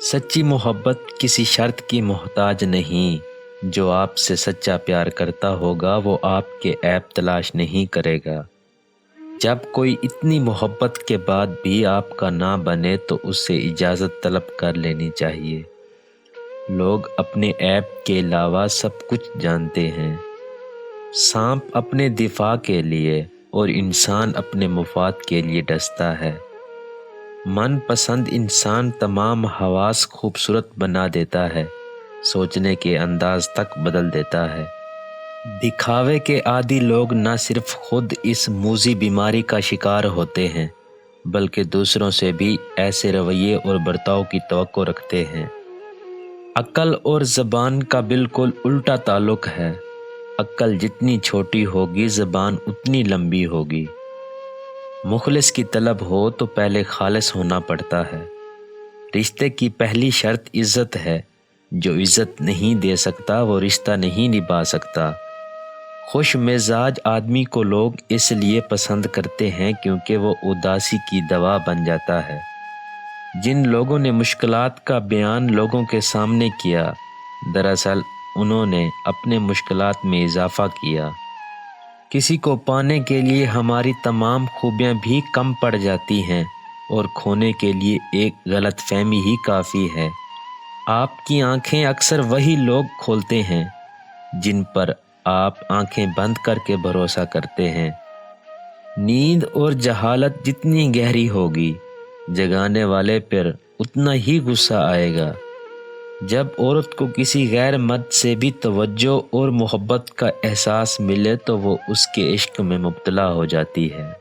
سچی محبت کسی شرط کی محتاج نہیں، جو آپ سے سچا پیار کرتا ہوگا وہ آپ کے عیب تلاش نہیں کرے گا۔ جب کوئی اتنی محبت کے بعد بھی آپ کا نہ بنے تو اس سے اجازت طلب کر لینی چاہیے۔ لوگ اپنے عیب کے علاوہ سب کچھ جانتے ہیں۔ سانپ اپنے دفاع کے لیے اور انسان اپنے مفاد کے لیے ڈستا ہے۔ من پسند انسان تمام حواس خوبصورت بنا دیتا ہے، سوچنے کے انداز تک بدل دیتا ہے۔ دکھاوے کے عادی لوگ نہ صرف خود اس موذی بیماری کا شکار ہوتے ہیں بلکہ دوسروں سے بھی ایسے رویے اور برتاؤ کی توقع رکھتے ہیں۔ عقل اور زبان کا بالکل الٹا تعلق ہے۔ عقل جتنی چھوٹی ہوگی زبان اتنی لمبی ہوگی۔ مخلص کی طلب ہو تو پہلے خالص ہونا پڑتا ہے۔ رشتے کی پہلی شرط عزت ہے۔ جو عزت نہیں دے سکتا وہ رشتہ نہیں نبھا سکتا۔ خوش مزاج آدمی کو لوگ اس لیے پسند کرتے ہیں کیونکہ وہ اداسی کی دوا بن جاتا ہے۔ جن لوگوں نے مشکلات کا بیان لوگوں کے سامنے کیا، دراصل انہوں نے اپنے مشکلات میں اضافہ کیا۔ کسی کو پانے کے لیے ہماری تمام خوبیاں بھی کم پڑ جاتی ہیں اور کھونے کے لیے ایک غلط فہمی ہی کافی ہے۔ آپ کی آنکھیں اکثر وہی لوگ کھولتے ہیں جن پر آپ آنکھیں بند کر کے بھروسہ کرتے ہیں۔ نیند اور جہالت جتنی گہری ہوگی، جگانے والے پر اتنا ہی غصہ آئے گا۔ جب عورت کو کسی غیر مرد سے بھی توجہ اور محبت کا احساس ملے تو وہ اس کے عشق میں مبتلا ہو جاتی ہے۔